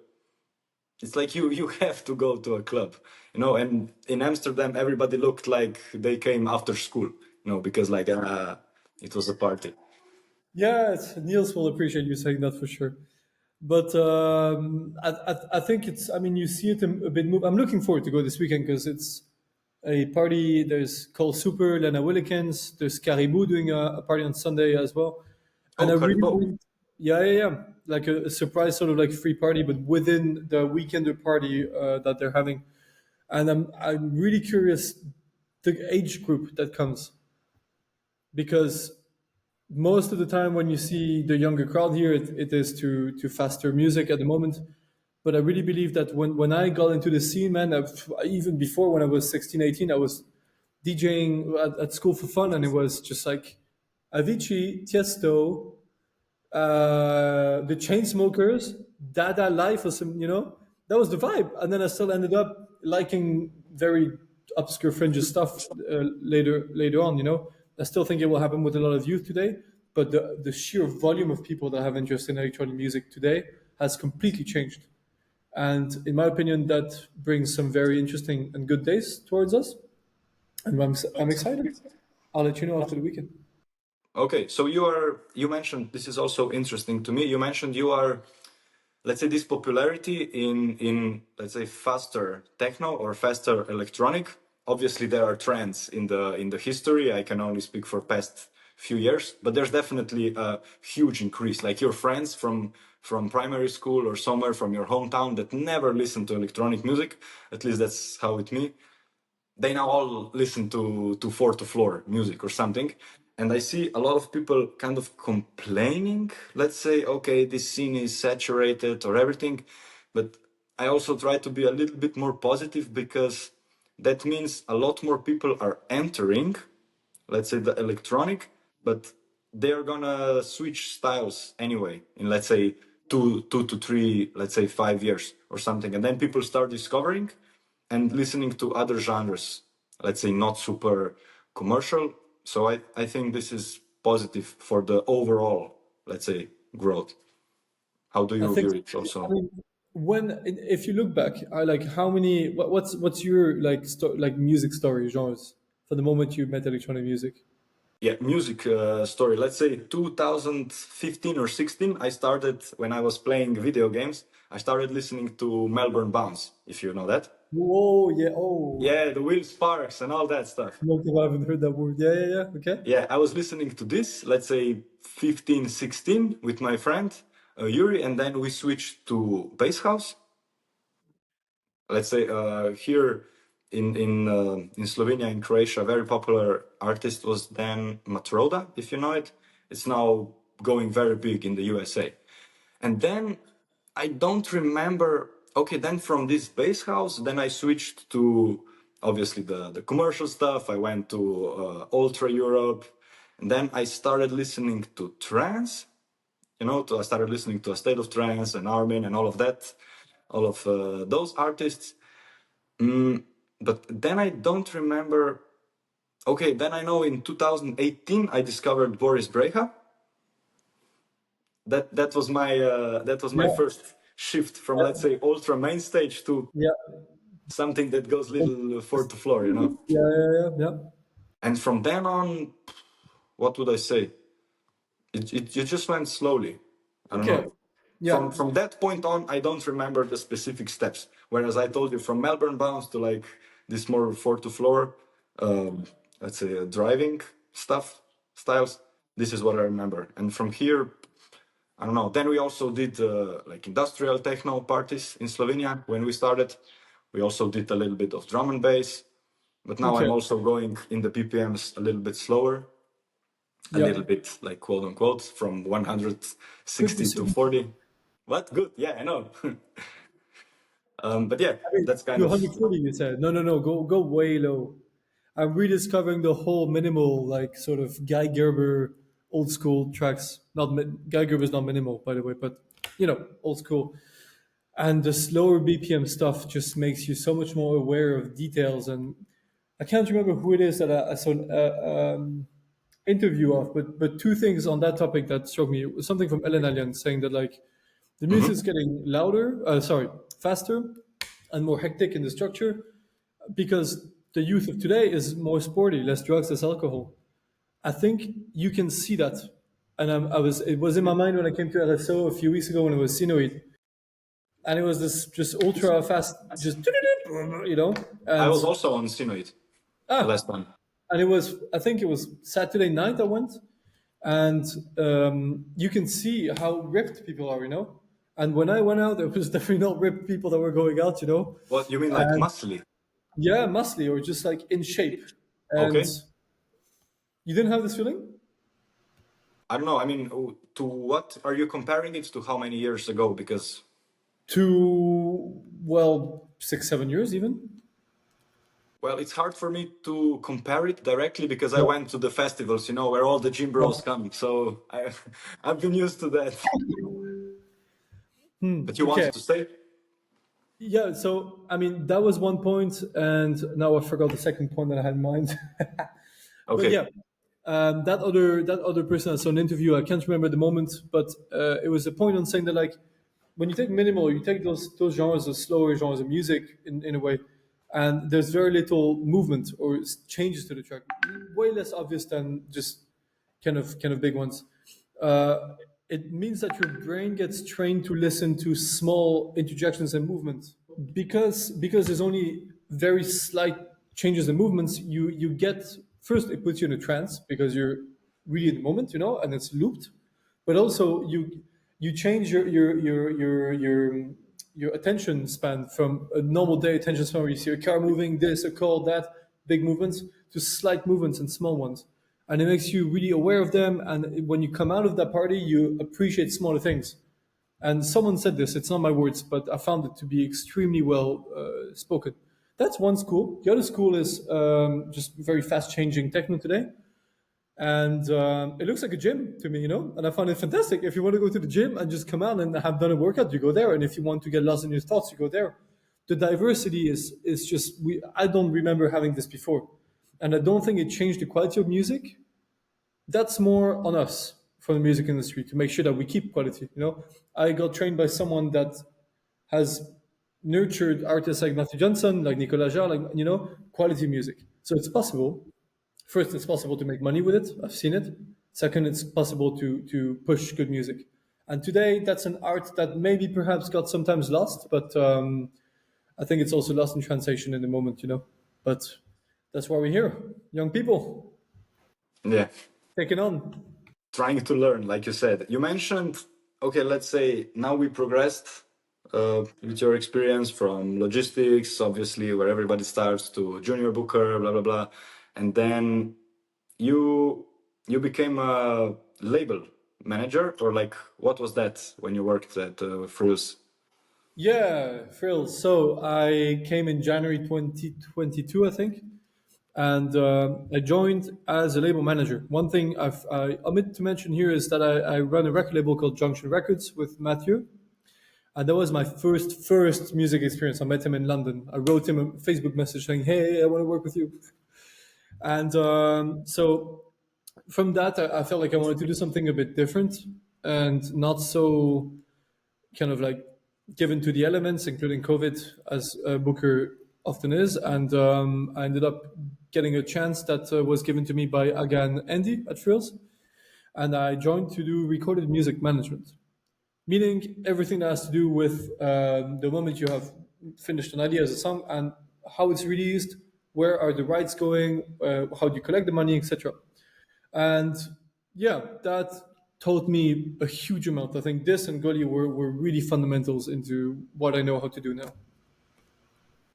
A: have to go to a club, you know. And in Amsterdam, everybody looked like they came after school, you know, because like it was a party.
B: Yeah, Niels will appreciate you saying that for sure. But I think it's. I mean, you see it a bit move. I'm looking forward to go this weekend because it's a party. There's called Super Lena Willikens. There's Caribou doing a party on Sunday as well. And
A: Oh,
B: I really
A: Haribo.
B: want, yeah, like a surprise sort of like free party, but within the weekender party that they're having. And I'm really curious the age group that comes because most of the time when you see the younger crowd here, it is to faster music at the moment. But I really believe that when I got into the scene, man, even before when I was 16, 18, I was DJing at school for fun, and it was just like Avicii, Tiesto, the Chainsmokers, Dada Life, or some, that was the vibe. And then I still ended up liking very obscure fringe stuff later on. I still think it will happen with a lot of youth today, but the sheer volume of people that have interest in electronic music today has completely changed. And in my opinion, that brings some very interesting and good days towards us. And I'm excited. I'll let you know after the weekend.
A: Okay, so you mentioned this is also interesting to me. You mentioned you are, let's say, this popularity in let's say faster techno or faster electronic. Obviously there are trends in the history. I can only speak for past few years, but there's definitely a huge increase. Like your friends from primary school or somewhere from your hometown that never listened to electronic music, at least that's how it me, they now all listen to floor to floor music or something. And I see a lot of people kind of complaining, let's say, okay, this scene is saturated or everything. But I also try to be a little bit more positive because that means a lot more people are entering, let's say, the electronic, but they're gonna switch styles anyway in, let's say, two to three, let's say 5 years or something. And then people start discovering and listening to other genres, let's say not super commercial. So I think this is positive for the overall, let's say, growth. How do
B: I
A: you
B: think,
A: view it
B: I
A: also?
B: mean, if you look back, I like how many, what's your like, like music story genres for the moment you met electronic music?
A: Yeah, music story. Let's say 2015 or 16, I started when I was playing video games. I started listening to Melbourne Bounce, if you know that.
B: Oh, yeah. Oh,
A: Yeah, the Will Sparks and all that stuff.
B: no, I haven't heard that word. Yeah, yeah, yeah. Okay.
A: Yeah, I was listening to this, let's say 15, 16 with my friend Jurij, and then we switched to bass house. Let's say here in Slovenia, in Croatia, a very popular artist was then Matroda, if you know it. It's now going very big in the USA. And then I don't remember. Okay, then from this bass house, then I switched to obviously the commercial stuff. I went to Ultra Europe, and then I started listening to trance. I started listening to A State of Trance and Armin and all of that, all of those artists. But then I don't remember. Okay, then I know in 2018 I discovered Boris Brejcha. That was my
B: Yeah,
A: first shift from, let's say, ultra main stage to
B: yeah,
A: something that goes little floor to floor.
B: yeah, yeah, yeah, yeah.
A: And from then on, what would I say? It just went slowly. I don't
B: Okay.
A: know.
B: Yeah.
A: From that point on, I don't remember the specific steps. Whereas I told you, from Melbourne bounce to like this more floor to floor, let's say driving stuff styles. This is what I remember. And from here, I don't know. Then we also did like industrial techno parties in Slovenia when we started. We also did a little bit of drum and bass. But now
B: Okay.
A: I'm also going in the BPMs a little bit slower, a
B: Yeah.
A: little bit like quote unquote from
B: Good to
A: 160 to
B: see.
A: 40. What? Good. Yeah, I know. But yeah, that's kind of
B: 240, you said. No. Go way low. I'm rediscovering the whole minimal, like sort of Guy Gerber, old school tracks. Guy Gerber's not minimal, by the way, but old school. And the slower BPM stuff just makes you so much more aware of details. And I can't remember who it is that I saw an interview of, but two things on that topic that struck me. It was something from Ellen Allian saying that like the music's getting faster and more hectic in the structure because the youth of today is more sporty, less drugs, less alcohol. I think you can see that. And it was in my mind when I came to RSO a few weeks ago when it was Sinoid. And it was this just ultra fast, just,
A: I
B: and
A: was also on Sinoid last time.
B: and I think it was Saturday night I went, and you can see how ripped people are, And when I went out, there was definitely not ripped people that were going out,
A: What you mean, like muscly?
B: Yeah, muscly or just like in shape. And
A: Okay.
B: You didn't have this feeling?
A: I don't know. I mean, to what are you comparing it to? How many years ago? Because
B: Well, 6, 7 years even.
A: well, it's hard for me to compare it directly because I went to the festivals, where all the gym bros come. So I've been used to that. But you wanted to say?
B: Yeah, so I mean that was one point, and now I forgot the second point that I had in mind.
A: Okay.
B: But yeah, that other person I saw an interview. I can't remember the moment, but it was a point on saying that like when you take minimal, you take those genres, of slower genres of music in a way, and there's very little movement or changes to the track, way less obvious than just kind of big ones. It means that your brain gets trained to listen to small interjections and movements because there's only very slight changes in movements. You get first it puts you in a trance because you're really in the moment, and it's looped. But also you change your attention span from a normal day attention span where you see a car moving, this, a call, that, big movements, to slight movements and small ones. And it makes you really aware of them. And when you come out of that party, you appreciate smaller things. And someone said this, it's not my words, but I found it to be extremely well spoken. That's one school. The other school is just very fast changing techno today. And it looks like a gym to me, and I found it fantastic. If you want to go to the gym and just come out and have done a workout, you go there. And if you want to get lost in your thoughts, you go there. The diversity is just, I don't remember having this before. And I don't think it changed the quality of music. That's more on us from the music industry to make sure that we keep quality. I got trained by someone that has nurtured artists like Matthew Johnson, like Nicolas Jarre, quality music. So it's possible. First, it's possible to make money with it. I've seen it. Second, it's possible to push good music. And today, that's an art that maybe perhaps got sometimes lost, but I think it's also lost in translation in the moment, But that's why we're here, young people.
A: Yeah.
B: Taking on.
A: Trying to learn, like you said. You mentioned, okay, let's say now we progressed with your experience from logistics, obviously, where everybody starts, to junior booker, blah, blah, blah. And then you became a label manager, or like, what was that when you worked at Fruze?
B: Yeah, Frills. So I came in January 2022, I think. And I joined as a label manager. One thing I omit to mention here is that I run a record label called Junction Records with Matthew. And that was my first music experience. I met him in London. I wrote him a Facebook message saying, hey, I want to work with you. And so from that, I felt like I wanted to do something a bit different and not so kind of like given to the elements, including COVID, as a booker often is. And I ended up getting a chance that was given to me by Aga and Andy at Frills. And I joined to do recorded music management, meaning everything that has to do with the moment you have finished an idea as a song and how it's released, where are the rights going, how do you collect the money, etc. And yeah, that taught me a huge amount. I think this and Goli were really fundamentals into what I know how to do now.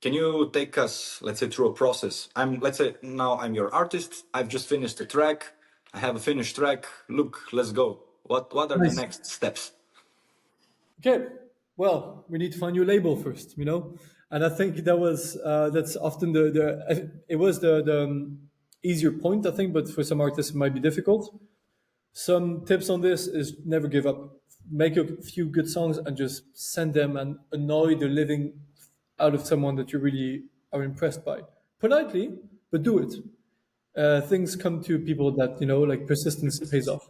A: Can you take us, let's say, through a process? Let's say now I'm your artist. I've just finished a track. I have a finished track. Look, let's go. What are the next steps?
B: Okay. Well, we need to find your label first, you know. And I think that's often it was the easier point, I think, but for some artists it might be difficult. Some tips on this is never give up. Make a few good songs and just send them and annoy the living out of someone that you really are impressed by. Politely, but do it. Things come to people that, you know, like persistence pays off.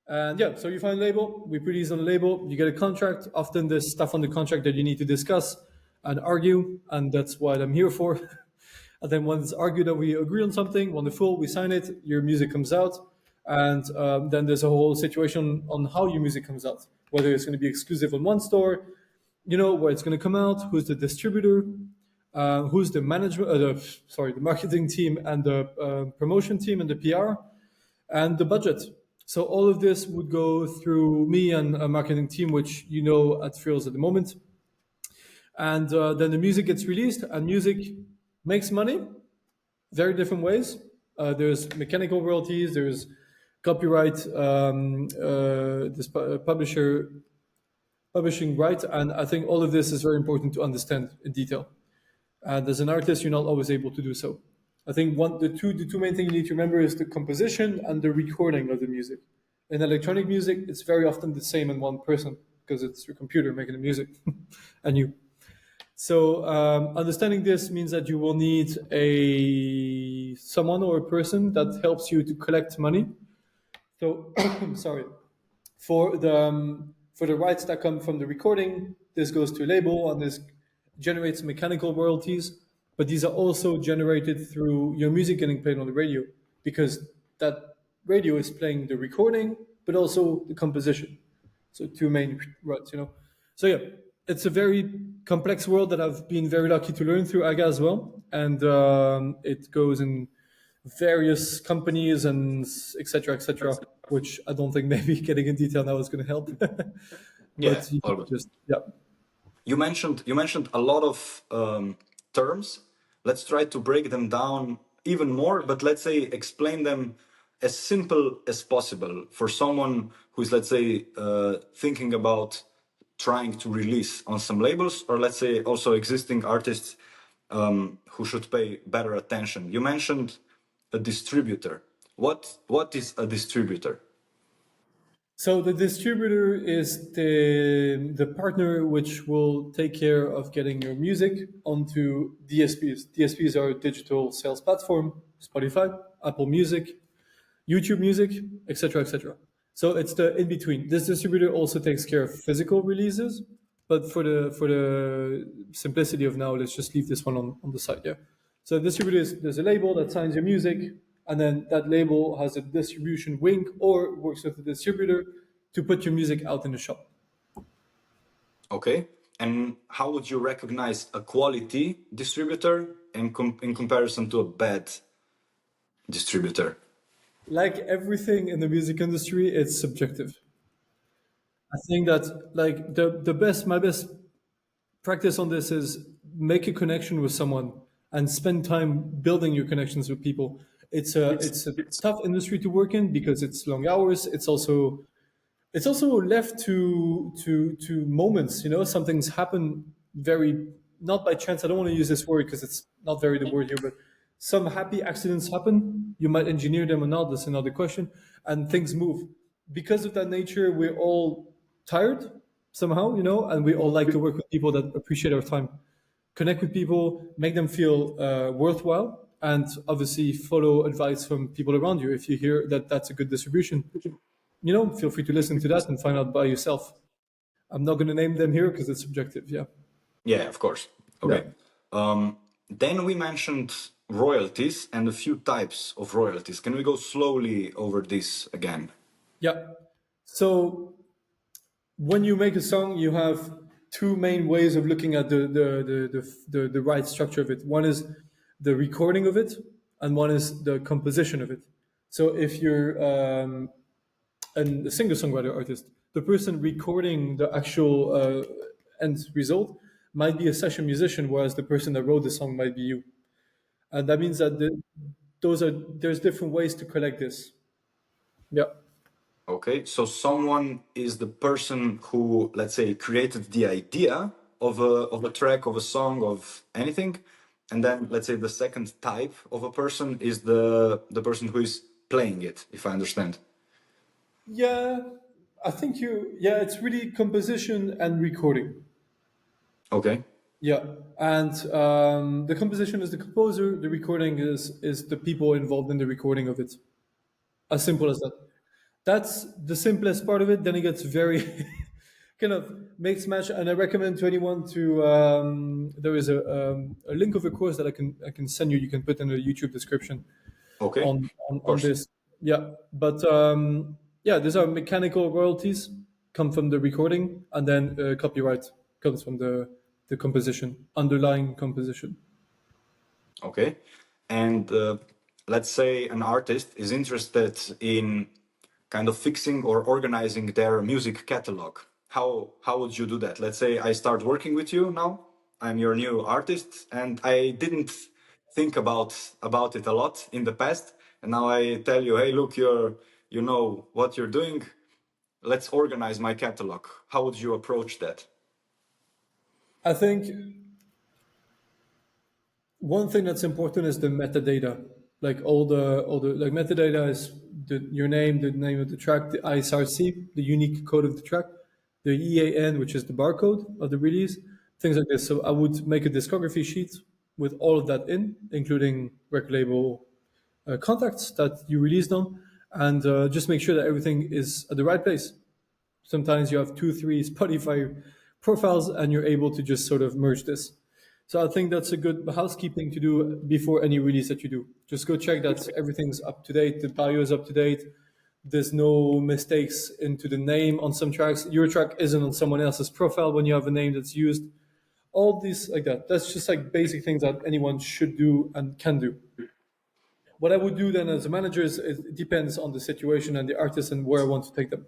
B: And yeah, so you find a label, we put these on the label, you get a contract. Often there's stuff on the contract that you need to discuss and argue, and that's what I'm here for. And then once it's argued that we agree on something, wonderful, we sign it, your music comes out. And then there's a whole situation on how your music comes out, whether it's going to be exclusive on one store, you know, where it's going to come out, who's the distributor, who's the management, the marketing team and the promotion team and the PR, and the budget. So all of this would go through me and a marketing team, which you know at Frills at the moment. And then the music gets released, and music makes money very different ways. There's mechanical royalties, there's copyright, this publishing right, and I think all of this is very important to understand in detail. And as an artist, you're not always able to do so. I think the two main things you need to remember is the composition and the recording of the music. In electronic music, it's very often the same in one person because it's your computer making the music and you. So understanding this means that you will need someone or a person that helps you to collect money. So sorry, for the rights that come from the recording, this goes to a label and this generates mechanical royalties. But these are also generated through your music getting played on the radio, because that radio is playing the recording, but also the composition. So two main routes, you know. So yeah, it's a very complex world that I've been very lucky to learn through AGA as well, and it goes in various companies and etc. etc. Which I don't think maybe getting in detail now is going to help.
A: Yeah,
B: yeah.
A: You mentioned a lot of terms. Let's try to break them down even more, but let's say explain them as simple as possible for someone who's, let's say, thinking about trying to release on some labels, or let's say also existing artists who should pay better attention. You mentioned a distributor. What is a distributor?
B: So the distributor is the partner which will take care of getting your music onto DSPs. DSPs are a digital sales platform, Spotify, Apple Music, YouTube Music, etc., etc. So it's the in between. This distributor also takes care of physical releases, but for the simplicity of now, let's just leave this one on the side. Yeah. So distributor there's a label that signs your music, and then that label has a distribution wing or works with the distributor to put your music out in the shop.
A: Okay. And how would you recognize a quality distributor in comparison to a bad distributor?
B: Like everything in the music industry, it's subjective. I think that like my best practice on this is make a connection with someone and spend time building your connections with people. It's a tough industry to work in because it's long hours. It's also left to moments. You know, some things happen very not by chance. I don't want to use this word because it's not very the word here, but some happy accidents happen. You might engineer them or not. That's another question. And things move because of that nature. We're all tired somehow, you know, and we all like to work with people that appreciate our time. Connect with people, make them feel worthwhile, and obviously follow advice from people around you. If you hear that that's a good distribution, you know, feel free to listen to that and find out by yourself. I'm not going to name them here because it's subjective. Yeah.
A: Yeah, of course. Okay. Yeah. Then we mentioned royalties and a few types of royalties. Can we go slowly over this again?
B: Yeah. So when you make a song, you have two main ways of looking at the right structure of it. One is the recording of it, and one is the composition of it. So if you're a singer-songwriter artist, the person recording the actual end result might be a session musician, whereas the person that wrote the song might be you. And that means that there's different ways to collect this. Yeah.
A: Okay, so someone is the person who, let's say, created the idea of a track, of a song, of anything, and then let's say the second type of a person is the person who is playing it, if I understand.
B: Yeah, I think yeah, it's really composition and recording.
A: Okay.
B: Yeah, and the composition is the composer, the recording is the people involved in the recording of it. As simple as that. That's the simplest part of it. Then it gets very kind of mix match, and I recommend to anyone to. There is a link of a course that I can send you. You can put in the YouTube description
A: Okay.
B: on
A: Of course.
B: this. Yeah, but yeah, these are mechanical royalties come from the recording, and then copyright comes from the composition, underlying composition.
A: Okay. And let's say an artist is interested in kind of fixing or organizing their music catalog. How would you do that? Let's say I start working with you now. I'm your new artist, and I didn't think about it a lot in the past. And now I tell you, hey, look, you know what you're doing. Let's organize my catalog. How would you approach that?
B: I think one thing that's important is the metadata. Like all the like metadata is your name, the name of the track, the ISRC, the unique code of the track, the EAN, which is the barcode of the release, things like this. So I would make a discography sheet with all of that in, including record label contacts that you released on, and just make sure that everything is at the right place. Sometimes you have two, three Spotify profiles, and you're able to just sort of merge this. So I think that's a good housekeeping to do before any release that you do. Just go check that everything's up to date, the bio is up to date. There's no mistakes into the name on some tracks. Your track isn't on someone else's profile when you have a name that's used. All these like that. That's just like basic things that anyone should do and can do. What I would do then as a manager is it depends on the situation and the artist and where I want to take them.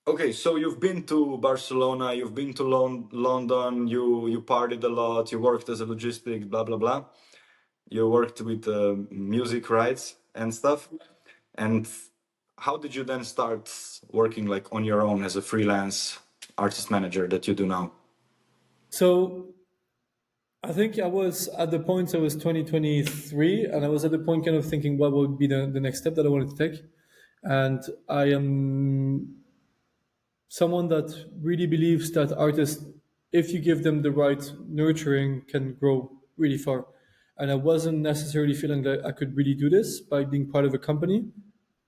A: Okay, so you've been to Barcelona, you've been to London, you partied a lot, you worked as a logistic, blah blah blah. You worked with music rights and stuff. And how did you then start working like on your own as a freelance artist manager that you do now?
B: So I think I was at the point I was 2023, and I was at the point kind of thinking what would be the next step that I wanted to take. And I am someone that really believes that artists, if you give them the right nurturing, can grow really far. And I wasn't necessarily feeling that I could really do this by being part of a company,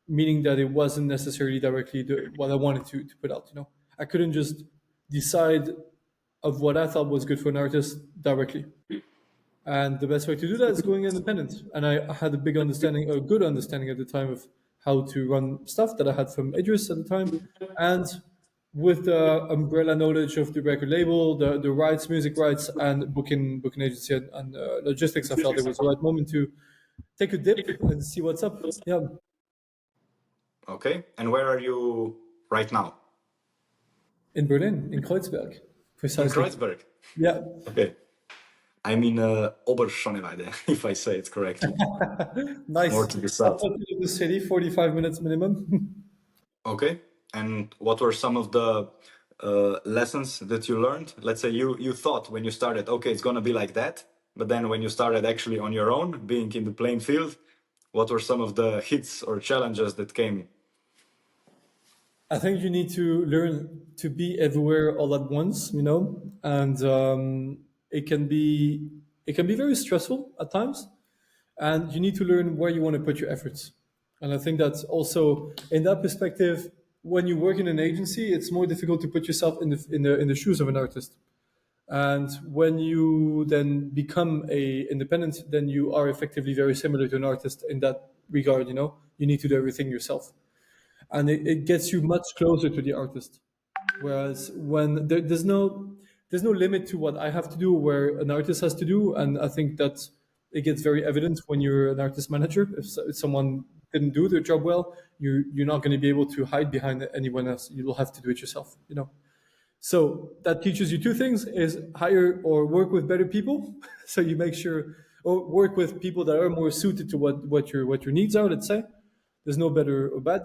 B: meaning that it wasn't necessarily directly what I wanted to put out. I couldn't just decide of what I thought was good for an artist directly. And the best way to do that is going independent. And I had a good understanding at the time of how to run stuff that I had from Idris at the time. And with the umbrella knowledge of the record label, the rights, music rights, and booking agency and logistics, I felt it was the right moment to take a dip and see what's up. Yeah.
A: Okay, and where are you right now?
B: In Berlin, in Kreuzberg, precisely.
A: In Kreuzberg.
B: Yeah.
A: Okay. I'm in Oberschöneweide, if I say it correctly.
B: Nice.
A: More to the south.
B: To the city, 45 minutes minimum.
A: Okay. And what were some of the lessons that you learned? Let's say you thought when you started, okay, it's going to be like that. But then when you started actually on your own, being in the playing field, what were some of the hits or challenges that came?
B: I think you need to learn to be everywhere all at once, and it can be very stressful at times, and you need to learn where you want to put your efforts. And I think that's also in that perspective, when you work in an agency, it's more difficult to put yourself in the shoes of an artist. And when you then become a independent, then you are effectively very similar to an artist in that regard. You need to do everything yourself, and it gets you much closer to the artist. Whereas when there's no limit to what I have to do, where an artist has to do, and I think that it gets very evident when you're an artist manager. If someone didn't do their job well, you're not going to be able to hide behind anyone else. You will have to do it yourself. So that teaches you two things: is hire or work with better people, so you make sure, or work with people that are more suited to what your needs are. Let's say there's no better or bad.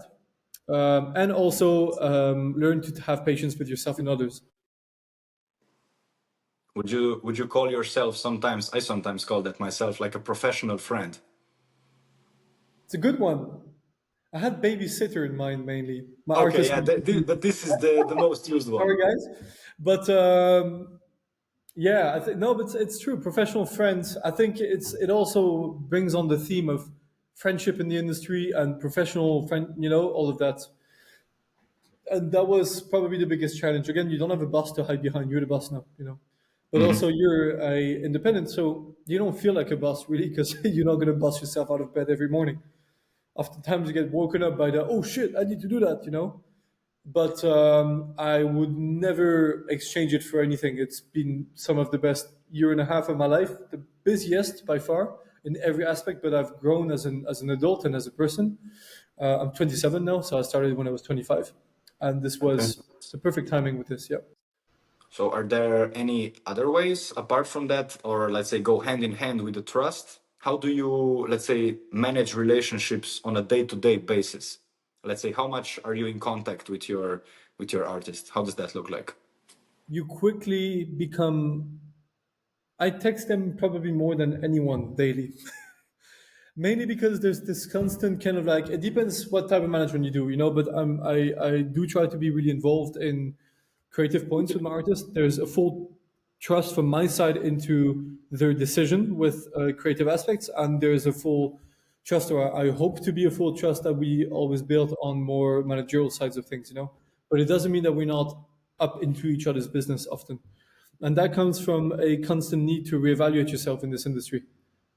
B: and also learn to have patience with yourself and others.
A: Would you call yourself sometimes? I sometimes call that myself like a professional friend.
B: It's a good one. I had babysitter in mind mainly. My
A: Okay,
B: artist.
A: yeah, but this is the most used one.
B: Sorry, guys, but yeah, I think no, but it's true. Professional friends. I think it also brings on the theme of friendship in the industry and professional friend. You know, all of that. And that was probably the biggest challenge. Again, you don't have a boss to hide behind. You're the boss now. You know, but also you're a independent, so you don't feel like a boss really because you're not going to boss yourself out of bed every morning. Oftentimes, you get woken up by the oh shit, I need to do that. You know. But I would never exchange it for anything. It's been some of the best year and a half of my life, the busiest by far in every aspect. But I've grown as an adult and as a person. I'm 27 now, so I started when I was 25, and this
A: Okay.
B: was the perfect timing with this. Yeah.
A: So are there any other ways apart from that, or let's say go hand in hand with the trust? How do you, let's say, manage relationships on a day-to-day basis? Let's say, how much are you in contact with your artist? How does that look like?
B: You quickly become. I text them probably more than anyone daily. Mainly because there's this constant kind of like it depends what type of management you do, you know. But I do try to be really involved in creative points with my artists. There's a full trust from my side into their decision with creative aspects, and there's a full trust, or I hope to be a full trust that we always build on more managerial sides of things, you know. But it doesn't mean that we're not up into each other's business often, and that comes from a constant need to reevaluate yourself in this industry.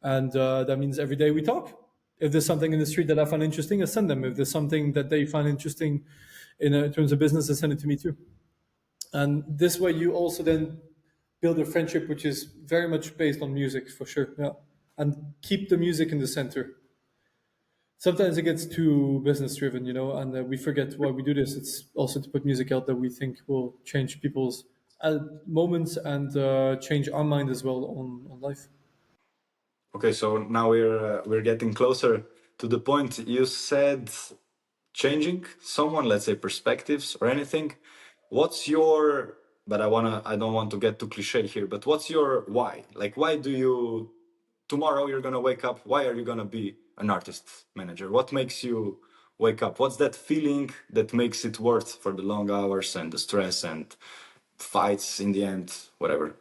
B: And that means every day we talk. If there's something in the street that I find interesting, I send them. If there's something that they find interesting in terms of business, I send it to me too. And this way, you also then build a friendship which is very much based on music for sure. Yeah, and keep the music in the center. Sometimes it gets too business driven, you know, and we forget why we do this. It's also to put music out that we think will change people's moments and change our mind as well on life.
A: Okay, so now we're getting closer to the point. You said changing someone, let's say perspectives or anything. What's your, but I don't want to get too cliche here, but what's your why? Like, why do you, tomorrow you're gonna wake up, why are you gonna be an artist manager? What makes you wake up? What's that feeling that makes it worth for the long hours and the stress and fights in the end, whatever?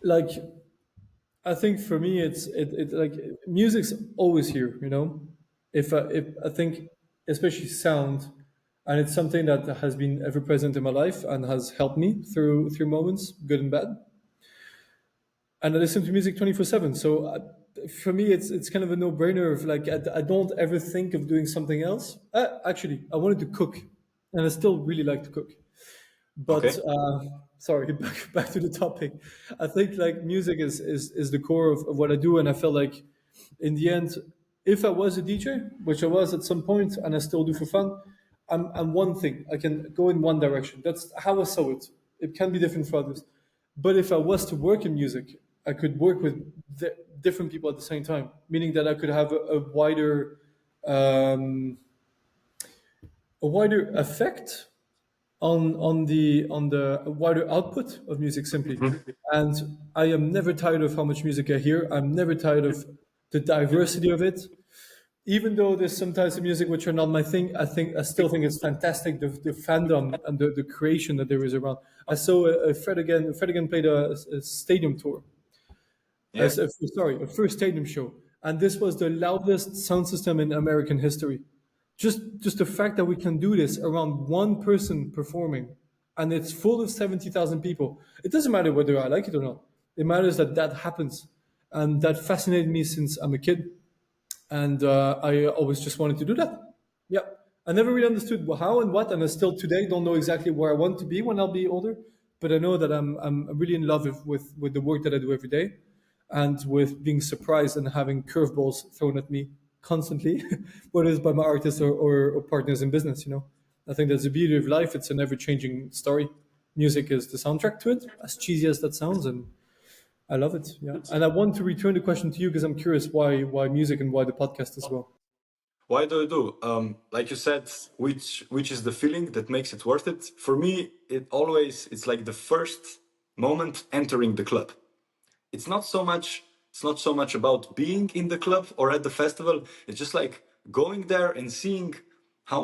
B: Like I think for me, it's like music's always here. You know, if I think especially sound, and it's something that has been ever present in my life and has helped me through moments, good and bad. And I listen to music 24/7. So for me, it's kind of a no brainer. Of like I don't ever think of doing something else. Actually, I wanted to cook, and I still really like to cook. But
A: Okay.
B: sorry, back to the topic. I think like music is the core of what I do, and I felt like in the end, if I was a DJ, which I was at some point, and I still do for fun, I'm one thing. I can go in one direction. That's how I saw it. It can be different for others. But if I was to work in music, I could work with different people at the same time, meaning that I could have um, a wider effect on the wider output of music simply. And I am never tired of how much music I hear. I'm never tired of the diversity of it. Even though there's some types of music which are not my thing, I still think it's fantastic the fandom and the creation that there is around. I saw Fred again played a stadium tour.
A: Yeah.
B: A first stadium show, and this was the loudest sound system in American history. Just the fact that we can do this around one person performing, and it's full of 70,000 people. It doesn't matter whether I like it or not. It matters that that happens, and that fascinated me since I'm a kid, and I always just wanted to do that. Yeah, I never really understood how and what, and I still today don't know exactly where I want to be when I'll be older. But I know that I'm really in love with the work that I do every day, and with being surprised and having curveballs thrown at me constantly, whether it's by my artists or partners in business. You know, I think that's the beauty of life. It's an ever-changing story. Music is the soundtrack to it, as cheesy as that sounds, and I love it. Yeah, and I want to return the question to you because I'm curious why music and why the podcast as well.
A: Why do I do? Like you said, which is the feeling that makes it worth it? For me, it's like the first moment entering the club. It's not so much about being in the club or at the festival. It's just like going there and seeing how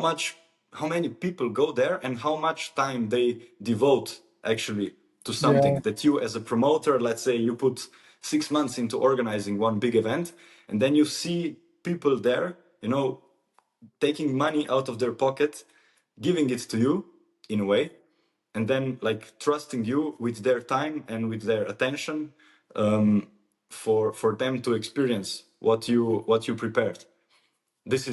A: many people go there and how much time they devote actually to something
B: Yeah,
A: that you as a promoter, let's say you put 6 months into organizing one big event, and then you see people there, taking money out of their pocket, giving it to you in a way, and then like trusting you with their time and with their attention, for them to experience what you prepared. This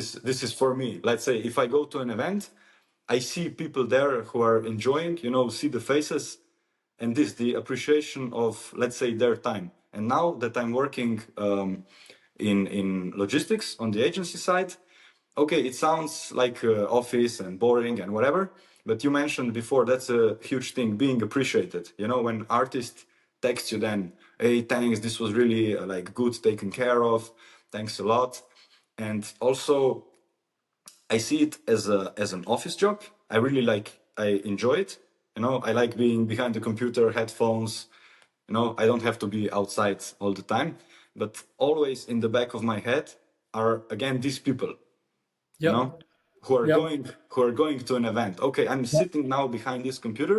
A: is for me. Let's say if I go to an event, I see people there who are enjoying, see the faces, and this the appreciation of, let's say, their time. And now that I'm working in logistics on the agency side, okay, it sounds like office and boring and whatever, but you mentioned before that's a huge thing, being appreciated. When artists text you, then, hey, thanks, this was really like good taken care of, thanks a lot. And also I see it as an office job. I enjoy it. I like being behind the computer, headphones. I don't have to be outside all the time, but always in the back of my head are again these people, you
B: yeah,
A: know, who are
B: yeah,
A: going to an event. Okay, I'm sitting now behind this computer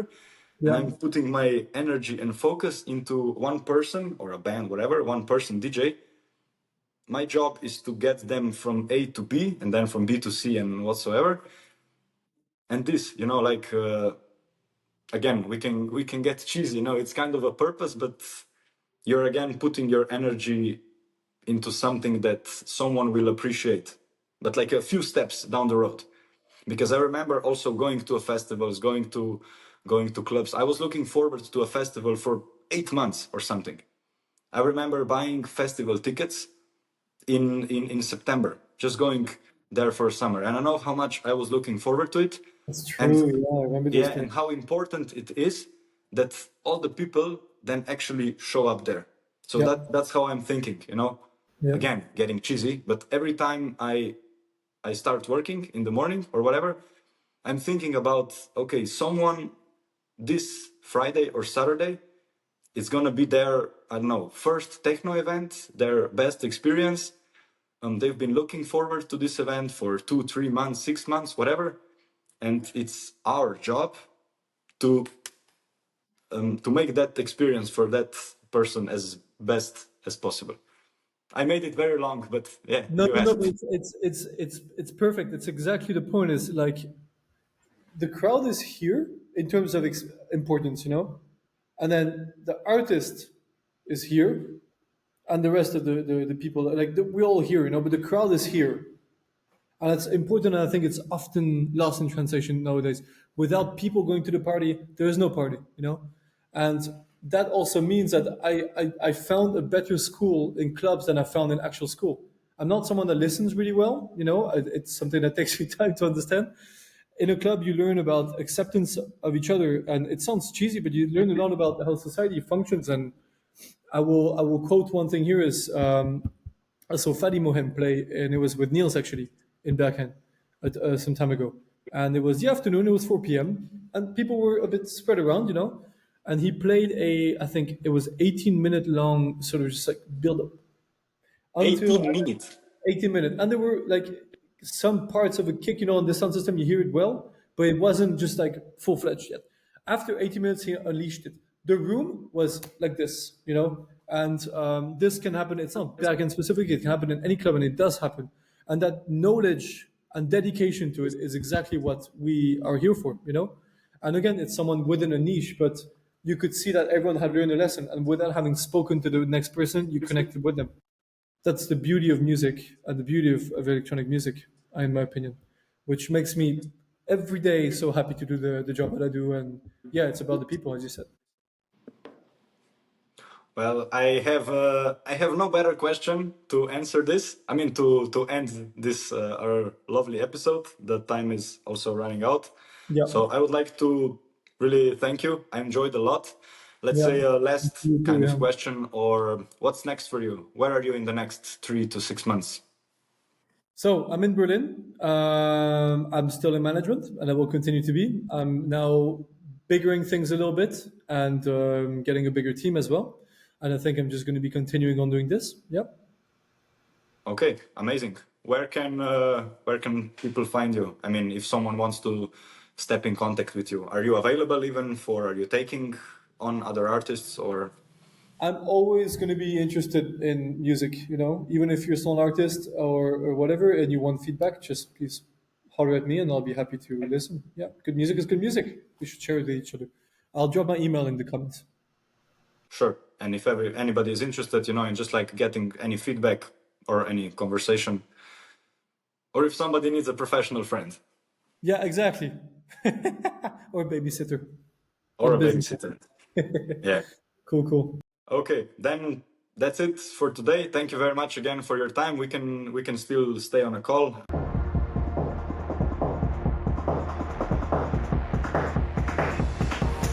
A: and
B: yeah.
A: I'm putting my energy and focus into one person or a band, whatever, one person DJ. My job is to get them from A to B and then from B to C and whatsoever. And this, like again, we can get cheesy. It's kind of a purpose, but you're again putting your energy into something that someone will appreciate, but like a few steps down the road. Because I remember also going to festivals, going to clubs. I was looking forward to a festival for 8 months or something. I remember buying festival tickets in September, just going there for summer. And I know how much I was looking forward to it.
B: That's
A: And
B: true. Yeah, I remember those
A: yeah,
B: things.
A: and how important it is that all the people then actually show up there. So
B: Yeah,
A: that's how I'm thinking.
B: yeah,
A: Again, getting cheesy, but every time I start working in the morning or whatever, I'm thinking about, okay, someone this Friday or Saturday is gonna be their, I don't know, first techno event, their best experience. They've been looking forward to this event for 2, 3 months, 6 months, whatever, and it's our job to to make that experience for that person as best as possible. I made it very long, but yeah,
B: no,
A: you
B: no, no. But
A: asked.
B: it's perfect. It's exactly the point. Is like the crowd is here in terms of importance, and then the artist is here, and the rest of the people, like we're all here, but the crowd is here. And it's important, and I think it's often lost in translation nowadays. Without people going to the party, there is no party. And that also means that I found a better school in clubs than I found in actual school. I'm not someone that listens really well, it's something that takes me time to understand. In a club, you learn about acceptance of each other, and it sounds cheesy, but you learn a lot about how society functions. And I will quote one thing here is I saw Fadi Mohem play, and it was with Niels actually in backhand some time ago. And it was the afternoon, it was 4 p.m., and people were a bit spread around. And he played I think it was 18-minute long, sort of just like build up until
A: 18 minutes.
B: 18 minutes. And there were like some parts of a kick, on the sound system, you hear it well, but it wasn't just like full fledged yet. After 80 minutes, he unleashed it. The room was like this. And this can happen. It's not backend specific, it can happen in any club, and it does happen. And that knowledge and dedication to it is exactly what we are here for. And again, it's someone within a niche, but you could see that everyone had learned a lesson, and without having spoken to the next person, you connected with them. That's the beauty of music and the beauty of electronic music, in my opinion, which makes me every day so happy to do the job that I do. And yeah, it's about the people, as you said.
A: Well, I have no better question to answer this. I mean, to end this our lovely episode. The time is also running out,
B: Yeah,
A: so I would like to really thank you. I enjoyed a lot. Let's
B: yeah,
A: say a last
B: you too,
A: kind
B: yeah.
A: of question, or what's next for you? Where are you in the next 3 to 6 months?
B: So I'm in Berlin. I'm still in management, and I will continue to be. I'm now biggering things a little bit and getting a bigger team as well. And I think I'm just going to be continuing on doing this. Yep.
A: Okay, amazing. Where can people find you? I mean, if someone wants to step in contact with you, are you available even for? Are you taking on other artists or?
B: I'm always going to be interested in music, even if you're still an artist or whatever, and you want feedback, just please holler at me and I'll be happy to listen. Yeah, good music is good music. We should share it with each other. I'll drop my email in the comments.
A: Sure. And if anybody is interested, in just like getting any feedback or any conversation, or if somebody needs a professional friend.
B: Yeah, exactly. Or a babysitter.
A: Or a babysitter. Yeah.
B: Cool.
A: Okay, then that's it for today. Thank you very much again for your time. We can still stay on a call.